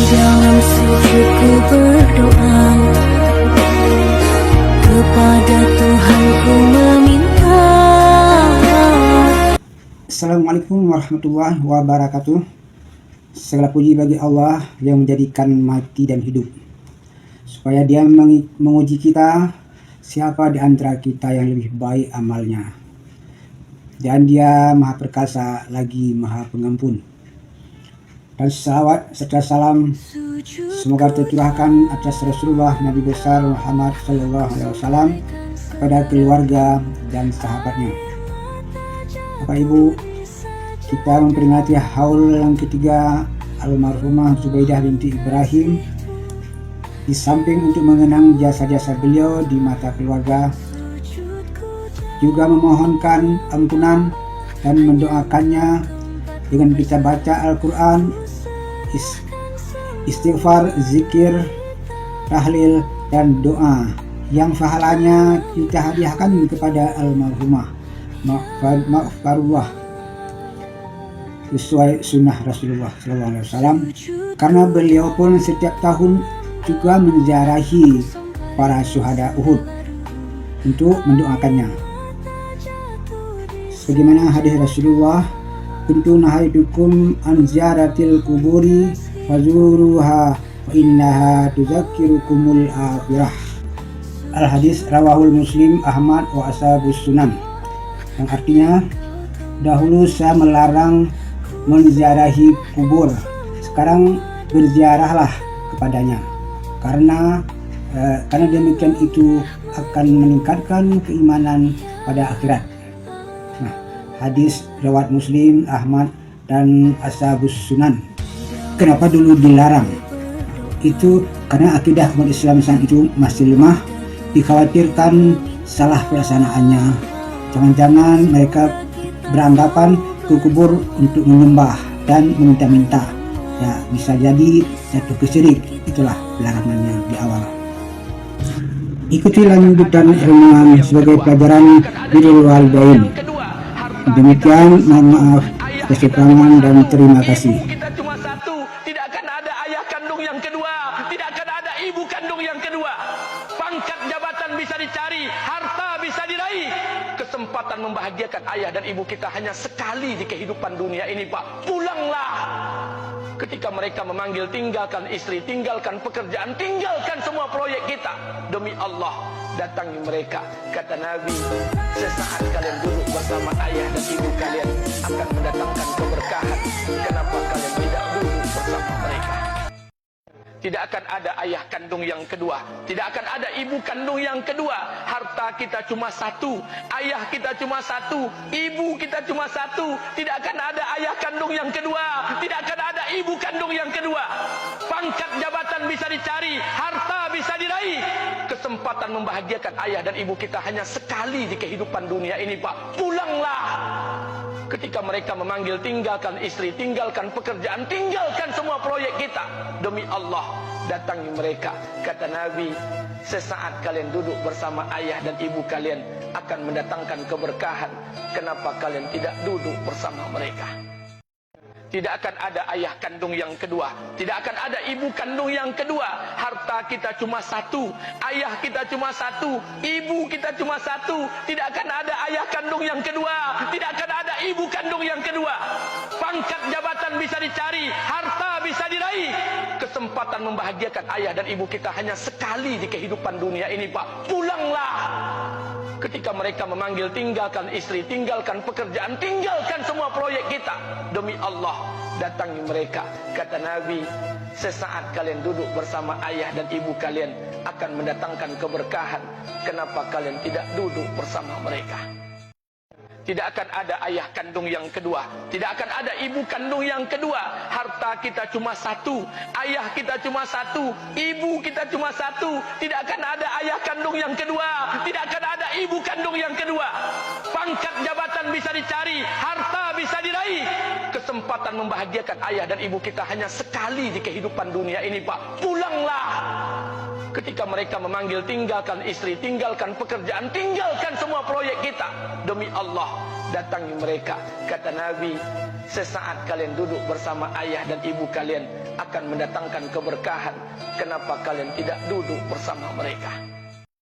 dalam sujudku berdoa, kepada Tuhanku meminta. Assalamualaikum warahmatullahi wabarakatuh. Segala puji bagi Allah yang menjadikan mati dan hidup, supaya Dia menguji kita siapa di antara kita yang lebih baik amalnya. Dan Dia Maha Perkasa lagi Maha Pengampun. Dan salawat serta salam semoga tercurahkan atas Rasulullah Nabi besar Muhammad SAW, kepada keluarga dan sahabatnya. Bapak Ibu, kita memperingati haul yang ketiga almarhumah Zubaidah binti Ibrahim. Di samping untuk mengenang jasa-jasa beliau di mata keluarga, juga memohonkan ampunan dan mendoakannya dengan kita baca Al-Quran, istighfar, zikir, tahlil, dan doa yang pahalanya kita hadiahkan kepada almarhumah maghfirullah sesuai sunnah Rasulullah SAW, karena beliau pun setiap tahun juga menziarahi para syuhada Uhud untuk mendoakannya. Sebagaimana hadis Rasulullah, kuntu nahaitukum an ziyaratil kuburi fazuruha fa innaha tuzakkirukumul akhirah. Al-hadis rawahul Muslim, Ahmad wa ashabus sunan, yang artinya, dahulu saya melarang menziarahi kubur, sekarang berziarahlah kepadanya, karena demikian itu akan meningkatkan keimanan pada akhirat. Nah, hadis riwayat Muslim, Ahmad, dan ashabus sunan. Kenapa dulu dilarang? Itu karena akidah umat Islam saat itu masih lemah, dikhawatirkan salah pelaksanaannya. Jangan-jangan mereka beranggapan ke kubur untuk menyembah dan meminta-minta. Ya, bisa jadi jatuh ke syirik. Itulah larangannya di awal. Ikuti lanjutan ilmuwan sebagai pelajaran birrul walidain. Demikian, mohon maaf atas kekurangan dan terima kasih. Kita cuma satu, tidak akan ada ayah kandung yang kedua, tidak akan ada ibu kandung yang kedua. Pangkat jabatan bisa dicari, harta bisa diraih. Kesempatan membahagiakan ayah dan ibu kita hanya sekali di kehidupan dunia ini, Pak. Pulanglah. Ketika mereka memanggil, tinggalkan istri, tinggalkan pekerjaan, tinggalkan semua proyek kita. Demi Allah, datangi mereka. Kata Nabi, sesaat kalian duduk bersama ayah dan ibu kalian akan mendatangkan keberkahan. Kenapa kalian tidak duduk bersama mereka? Tidak akan ada ayah kandung yang kedua, tidak akan ada ibu kandung yang kedua. Harta kita cuma satu, ayah kita cuma satu, ibu kita cuma satu. Tidak akan ada ayah kandung yang kedua, tidak akan ada ibu kandung yang kedua. Pangkat jabatan bisa dicari, harta bisa diraih. Kesempatan membahagiakan ayah dan ibu kita hanya sekali di kehidupan dunia ini, Pak. Pulanglah. Ketika mereka memanggil, tinggalkan istri, tinggalkan pekerjaan, tinggalkan semua proyek kita. Demi Allah, datangi mereka. Kata Nabi, sesaat kalian duduk bersama ayah dan ibu kalian akan mendatangkan keberkahan. Kenapa kalian tidak duduk bersama mereka? Tidak akan ada ayah kandung yang kedua, tidak akan ada ibu kandung yang kedua. Harta kita cuma satu, ayah kita cuma satu, ibu kita cuma satu. Tidak akan ada ayah kandung yang kedua, tidak akan ada ibu kandung yang kedua. Pangkat jabatan bisa dicari, harta bisa diraih. Kesempatan membahagiakan ayah dan ibu kita hanya sekali di kehidupan dunia ini, Pak. Pulanglah. Ketika mereka memanggil, tinggalkan istri, tinggalkan pekerjaan, tinggalkan semua proyek kita. Demi Allah, datangi mereka. Kata Nabi, sesaat kalian duduk bersama ayah dan ibu kalian akan mendatangkan keberkahan. Kenapa kalian tidak duduk bersama mereka? Tidak akan ada ayah kandung yang kedua, tidak akan ada ibu kandung yang kedua. Harta kita cuma satu, ayah kita cuma satu, ibu kita cuma satu. Tidak akan ada ayah kandung yang kedua, tidak akan ada ibu kandung yang kedua. Pangkat jabatan bisa dicari, harta bisa diraih. Kesempatan membahagiakan ayah dan ibu kita hanya sekali di kehidupan dunia ini, Pak. Pulanglah. Ketika mereka memanggil, tinggalkan istri, tinggalkan pekerjaan, tinggalkan semua proyek kita. Demi Allah, datangi mereka. Kata Nabi, sesaat kalian duduk bersama ayah dan ibu kalian akan mendatangkan keberkahan. Kenapa kalian tidak duduk bersama mereka?